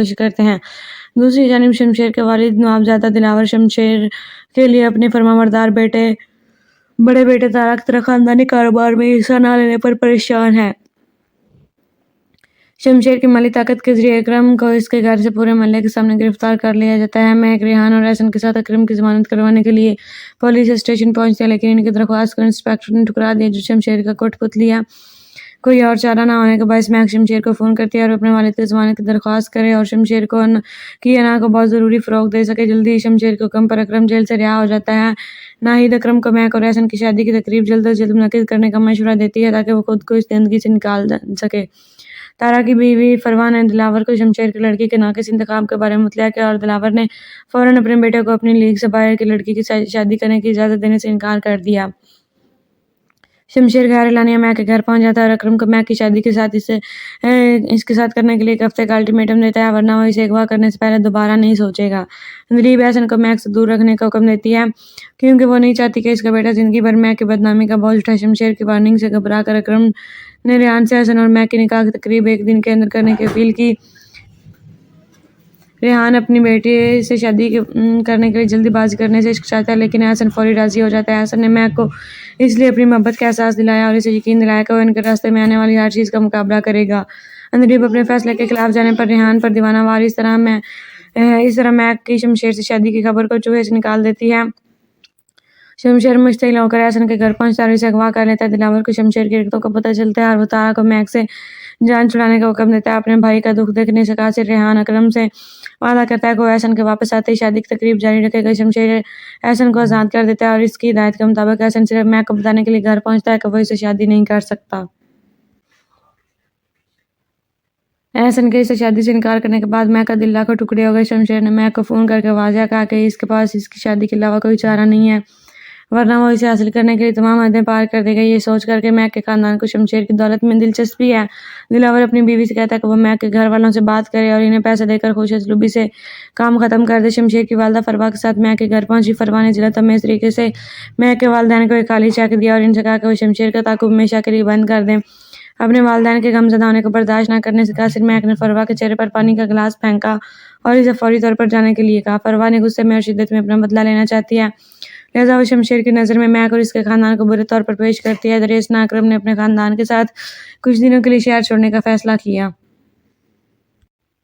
کوشش کرتے ہیں۔ دوسری جانب شمشیر کے والد نوابزادہ دلاور شمشیر کے لیے اپنے فرمانبردار بڑے بیٹے طارق طرح خاندانی کاروبار میں حصہ نہ لینے پر پریشان ہیں۔ شمشیر کی مالی طاقت کے ذریعے اکرم کو اس کے گھر سے پورے محلے کے سامنے گرفتار کر لیا جاتا ہے۔ مہک، ریحان اور احسن کے ساتھ اکرم کی ضمانت کروانے کے لیے پولیس اسٹیشن پہنچتی ہے، لیکن ان کی درخواست کو انسپکٹر نے ٹھکرا دیا جو شمشیر کا کوٹ پتلی ہے۔ کوئی اور چارہ نہ ہونے کے باعث مہک شمشیر کو فون کرتی ہے اور اپنے والد کی ضمانت کی درخواست کرے اور شمشیر کو انا کو بہت ضروری فروغ دے سکے۔ جلدی ہی شمشیر کے حکم پر اکرم جیل سے رہا ہو جاتا ہے۔ ناہید اکرم کو مہک اور احسن کی شادی کی تقریب جلد از جلد منعقد کرنے کا مشورہ دیتی ہے تاکہ وہ خود کو اس گندگی سے نکال سکے۔ تارا کی بیوی فروہ نے دلاور کو شمشیر کی لڑکی کے ناقص انتخاب کے بارے میں مطلع کیا اور دلاور نے فوراً اپنے بیٹے کو اپنی لیگ سے باہر کی لڑکی کی شادی کرنے کی اجازت دینے سے انکار کر دیا۔ شمشیر غیر اعلانیہ مہک کے گھر پہنچ جاتا ہے اور اکرم کو مہک کی شادی کے ساتھ اس کے ساتھ کرنے کے لیے ایک ہفتے کا الٹیمیٹم دیتا ہے، ورنہ وہ اسے اغوا کرنے سے پہلے دوبارہ نہیں سوچے گا۔ دلیپ احسن کو مہک سے دور رکھنے کا حکم دیتی ہے کیونکہ وہ نہیں چاہتی کہ اس کا بیٹا زندگی بھر مہک کی بدنامی کا بوجھ اٹھائے۔ شمشیر کی وارننگ سے گھبرا کر اکرم نے ریحان سے احسن اور مہک کی نکاح کی تقریب ایک دن کے اندر کرنے کی اپیل کی۔ ریحان اپنی بیٹی سے شادی کرنے کے لیے جلدی بازی کرنے سے ہچکچاتا ہے، لیکن احسن فوری راضی ہو جاتا ہے۔ احسن نے مہک کو اس لیے اپنی محبت کا احساس دلایا اور اسے یقین دلایا کہ وہ ان کے راستے میں آنے والی ہر چیز کا مقابلہ کرے گا۔ دلیپ اپنے فیصلے کے خلاف جانے پر ریحان پر دیوانہ وار اس طرح مہک کی شمشیر سے شادی کی خبر کو چوہے سے نکال دیتی ہے۔ شمشیر مشتعل ہو کر احسن کے گھر پہنچتا ہے اور اسے اغوا کر لیتا ہے۔ دلاور کو شمشیر کی حرکتوں کا پتہ چلتا ہے اور وہ تارا کو مہک سے جان چھڑانے کا حکم دیتا ہے۔ اپنے بھائی کا دکھ دیکھنے سے قاصر ریحان اکرم سے وعدہ کرتا ہے کہ وہ احسن کے واپس آتے ہی شادی کی تقریب جاری رکھے گا۔ شمشیر احسن کو آزاد کر دیتا ہے اور اس کی ہدایت کے مطابق احسن صرف مہک کو بتانے کے لیے گھر پہنچتا ہے کہ وہ اسے شادی نہیں کر سکتا۔ احسن کے اسے شادی سے انکار کرنے کے بعد مہک کا دل لاکھوں ٹکڑے ہو گئے۔ شمشیر نے مہک کو فون کر کے واضح کہا کہ اس کے پاس اس کی شادی کے علاوہ کوئی چارہ نہیں ہے، ورنہ وہ اسے حاصل کرنے کے لیے تمام حدیں پار کر دے گا۔ یہ سوچ کر کہ مہک کے خاندان کو شمشیر کی دولت میں دلچسپی ہے، دلاور اپنی بیوی سے کہتا ہے کہ وہ مہک کے گھر والوں سے بات کرے اور انہیں پیسے دے کر خوش اسلوبی سے کام ختم کر دے۔ شمشیر کی والدہ فروہ کے ساتھ مہک کے گھر پہنچی۔ فروہ نے ذلت آمیز طریقے سے مہک کے والدین کو ایک خالی چیک دیا اور ان سے کہا کہ وہ شمشیر کا تعاقب ہمیشہ کے لیے بند کر دیں۔ اپنے والدین کے غمزدہ ہونے کو برداشت نہ کرنے سے قاصر مہک نے فروہ کے چہرے پر پانی کا گلاس پھینکا اور اسے فوری طور پر جانے کے لیے کہا۔ فروہ نے غصے میں اور شدت میں اپنا بدلہ لینا چاہتی ہے، لہذا وہ شمشیر کی نظر میں مہک اور اس کے خاندان کو برے طور پر پیش کرتی ہے۔ دریاسنا اکرم نے اپنے خاندان کے ساتھ کچھ دنوں کے لیے شہر چھوڑنے کا فیصلہ کیا۔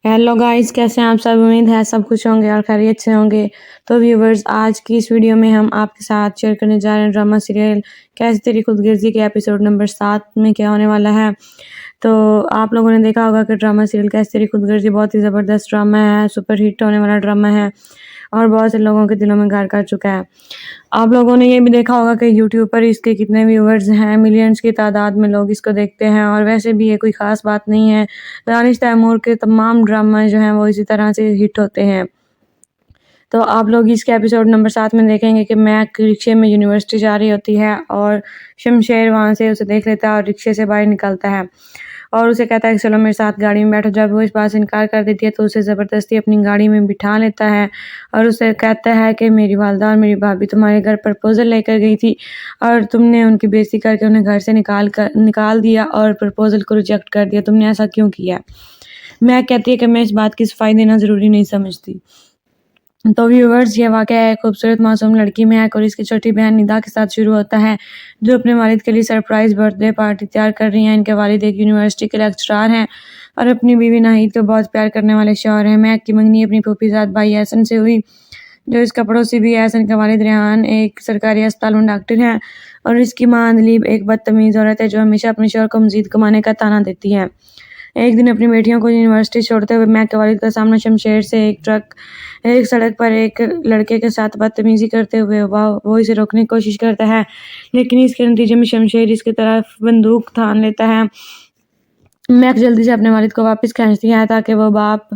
ہیلو گائز، کیسے ہیں آپ سب؟ امید ہے سب خوش ہوں گے اور خیریت سے ہوں گے۔ تو ویورز، آج کی اس ویڈیو میں ہم آپ کے ساتھ شیئر کرنے جا رہے ہیں ڈرامہ سیریل کیسی تیری خود غرضی کے ایپیسوڈ نمبر 7 میں کیا ہونے والا ہے۔ تو آپ لوگوں نے دیکھا ہوگا کہ ڈرامہ سیریل کیسی تیری خود غرضی بہت ہی زبردست ڈرامہ ہے، سپر ہٹ ہونے والا ڈرامہ ہے اور بہت سے لوگوں کے دلوں میں گھر کر چکا ہے۔ آپ لوگوں نے یہ بھی دیکھا ہوگا کہ یوٹیوب پر اس کے کتنے ویورز ہیں، ملینز کی تعداد میں لوگ اس کو دیکھتے ہیں، اور ویسے بھی یہ کوئی خاص بات نہیں ہے۔ دانش تیمور کے تمام ڈرامہ جو ہیں وہ اسی طرح سے ہٹ ہوتے ہیں۔ تو آپ لوگ اس کے ایپیسوڈ نمبر 7 میں دیکھیں گے کہ مہک رکشے میں یونیورسٹی جا رہی ہوتی ہے اور شمشیر وہاں سے اسے دیکھ لیتا ہے اور رکشے سے باہر نکلتا ہے اور اسے کہتا ہے کہ چلو میرے ساتھ گاڑی میں بیٹھو۔ جب وہ اس بات سے انکار کر دیتی ہے تو اسے زبردستی اپنی گاڑی میں بٹھا لیتا ہے اور اسے کہتا ہے کہ میری والدہ اور میری بھابھی تمہارے گھر پرپوزل لے کر گئی تھی اور تم نے ان کی بےعزتی کر کے انہیں گھر سے نکال دیا اور پرپوزل کو ریجیکٹ کر دیا، تم نے ایسا کیوں کیا؟ مہک کہتی ہے کہ میں اس بات کی صفائی دینا ضروری نہیں سمجھتی۔ تو ویورز، یہ واقعہ ایک خوبصورت معصوم لڑکی مہک اور اس کی چھوٹی بہن ندا کے ساتھ شروع ہوتا ہے جو اپنے والد کے لیے سرپرائز برتھ ڈے پارٹی تیار کر رہی ہیں۔ ان کے والد ایک یونیورسٹی کے لیکچرار ہیں اور اپنی بیوی ناہید کو بہت پیار کرنے والے شوہر ہیں۔ مہک کی منگنی اپنی پھوپھی زاد بھائی احسن سے ہوئی جو اس کا پڑوسی بھی ہے۔ احسن کا والد ریحان ایک سرکاری اسپتال میں ڈاکٹر ہے اور اس کی ماں دلیپ ایک بدتمیز عورت ہے جو ہمیشہ اپنے شوہر کو مزید کمانے کا طعنہ دیتی ہے۔ ایک دن اپنی بیٹیوں کو یونیورسٹی چھوڑتے ہوئے مہک کے والد کا سامنا شمشیر سے ایک سڑک پر ایک لڑکے کے ساتھ بدتمیزی کرتے ہوئے وہ اسے روکنے کی کوشش کرتا ہے، لیکن اس کے نتیجے میں شمشیر اس کی طرف بندوق تھام لیتا ہے۔ مہک جلدی سے اپنے والد کو واپس کھینچتی ہے تاکہ وہ باپ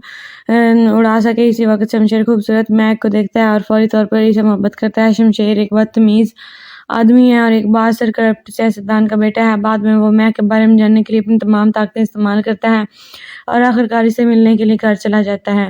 اڑا سکے۔ اسی وقت شمشیر خوبصورت مہک کو دیکھتا ہے اور فوری طور پر اسے محبت کرتا ہے۔ شمشیر ایک بدتمیز آدمی ہے اور ایک بااثر کرپٹ سیاستدان کا بیٹا ہے۔ بعد میں وہ مہک کے بارے میں جاننے کے لیے اپنی تمام طاقتیں استعمال کرتا ہے اور آخرکار اسے ملنے کے لیے گھر چلا جاتا ہے۔